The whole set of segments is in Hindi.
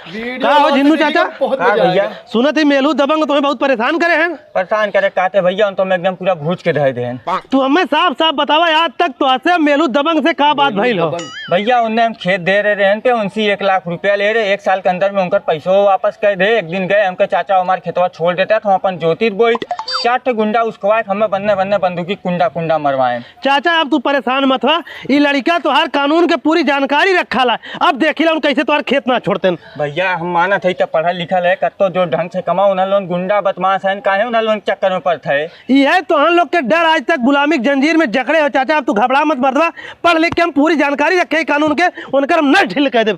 हो झिन्नू चाचा? भैया सुना थी मेलू दबंग तुम्हें बहुत परेशान करे हैं। परेशान करे कहते भैया तो मैं एकदम पूरा भूज के रह दे। तू हमें साफ साफ बतावा आज तक तो ऐसे मेलू दबंग से का बात भइल हो? भैया उनने हम खेत दे रहे हैं पे उनसे 1 लाख रुपया ले रहे, 1 साल के अंदर में उनका पैसों वापस कर दे। एक दिन गए हमके चाचा हमारे खेतवा छोड़ देता तो हम अपन ज्योति बोई 4 गुंडा उसको हमें बन्ने बन्ने बंदूकी कुंडा कुंडा मरवाए। चाचा अब तू परेशान मत हुआ, ये लड़का तो हर कानून के पूरी जानकारी रखा ला। अब देखिला उन कैसे तुम्हारे खेत ना छोड़ते। भैया हम माना थे तो पढ़ल लिखल है कतो जो ढंग से कमाओ उन्हें लोन गुंडा बदमाश है काहे उन्हें लोन चक्कर में पड़ता है। ये तो हम लोग के डर आज तक गुलामी की जंजीर में जकड़े हो। चाचा अब तू घबरा मत मर्दवा, पढ़ लिख के हम पूरी जानकारी रखे कानून के, उनकर हम न ढील कह दे।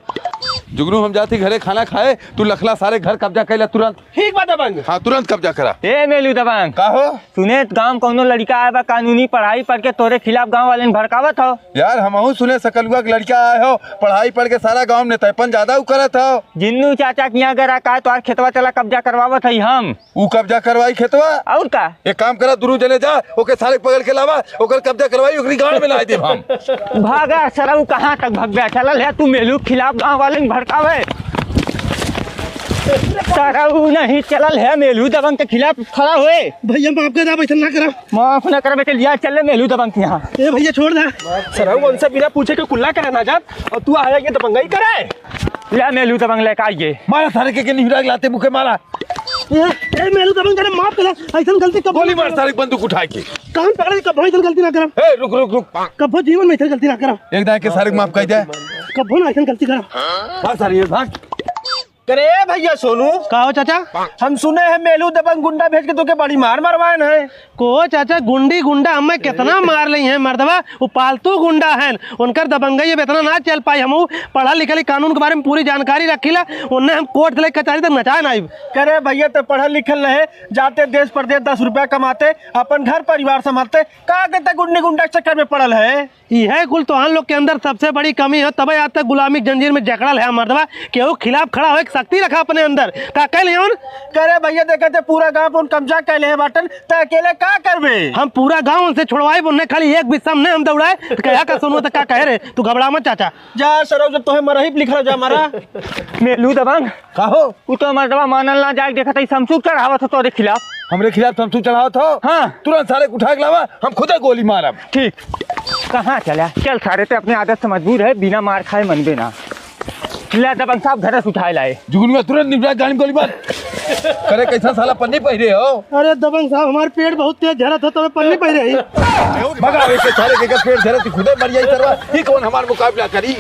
जुगनू हम जाती घरे खाना खाए, तू लखला सारे घर कब्जा कैला तुरंत। ठीक बात दबंग। हाँ तुरंत कब्जा करा। ए मेलू दबंग का हो सुने गांव कौनो लड़का आया बा कानूनी पढ़ाई पढ़ के तोरे खिलाफ गांव वाले ने भड़कावत हो। यार हमहू सुने सकलुआ के लड़का आए हो, पढ़ाई पढ़ के सारा गांव ने तयपन ज्यादा करत हो। जिन्नू चाचा किया गरा का तो खेतवा चला कब्जा करवावत है हम। ऊ कब्जा करवाई खेतवा और का एक काम करा दुनू जने जा ओके सारे पकड़ के लावा, ओकर कब्जा करवाई ओकरी गांव में ला दे हम। भागा सरऊ कहाँ तक भगवा चलल है तू मेलू खिलाफ गांव वाले ने भड़कावे। सरऊ नहीं चलल है मेलू दबंग के खिलाफ खड़ा हुए। भैया माफ कर दे, ऐसा ना करा। माफ न कर लिया चल मेलू दबंग के यहाँ। ए भैया छोड़ दे। सरऊ उनसे बिना पूछे के कुल्ला करे ना जा और तू आया ये दबंगई करे। ले मेलू दबंग लेकर आइए। मारा सारे के निहुरा लाते मुखे मारा। ए मेलू दबंग करे माफ करा, ऐसा गलती कब गोली मार सारे बंदूक उठा के। कान पकड़ कब ऐसा गलती ना करा। ए रुक रुक रुक कब जीवन में ऐसा गलती ना करा। एक दाए के सारे माफ कर दे। कब ना ऐसा गलती करा। भाग सारे भाग। करे भैया सोनू का हो चाचा? हम सुने हैं मेलू दबंग गुंडा भेज के तो के बड़ी मार मरवाए है। को चाचा गुंडी गुंडा हमें कितना मार ली है मर्दवा, वो पालतू गुंडा है, उनकर दबंगई अब इतना ना चल पाई। हम पढ़ा लिखा कानून के बारे में पूरी जानकारी रखीला, उन्हें हम कोर्ट से कचहरी तक नचाए ना। करे भैया तो पढ़ल लिखल रहे, जाते देश प्रदेश 10 रुपया कमाते, अपन घर परिवार संभालते, का के गुंडी गुंडा चक्कर में पड़ल है। यह कुल तो हम लोग के अंदर सबसे बड़ी कमी है, तब आज तक गुलामी जंजीर में जकड़ल है मर्दवा। केहू खिलाफ खड़ा हो शक्ति रखा अपने अंदर का कैल। करे भैया देखते पूरा गांव उन कब्जा कैले है बाटन तो अकेले का करबे। हम पूरा गांव उनसे छुड़वाए, उन्हें खाली एक भी सामने हम दौड़ाए तो क्या का सुनो तो क्या कह रहे। तू घबरा मत चाचा। जा सरऊ जब तोहे मरही लिखल जा मारा। मेलू दबंग कहो वो तो मर्दवा मानल ना जाए देखा समसूख चढ़ावत हो तोरे खिलाफ। हमरे खिलाफ समसू चढ़ाओ था। हाँ तुरंत सारे उठा के लावा, हम खुद गोली मारब। ठीक कहाँ चला चल सारे तो अपने आदत से मजबूर है, बिना मार खाए मनबे ना। ले दबंग साहब घर से उठाए लाए। जुगनू तुरंत निपटा गाड़ी गोली मार। करे कैसा साला पन्नी पहिरे हो। अरे दबंग साहब हमारे पेट बहुत तेज झरत है, तो पन्नी पहिरे ही। मगा के सारे के पेट झरत खुदे मर जाई सरवा। ई कौन हमार मुकाबला करी।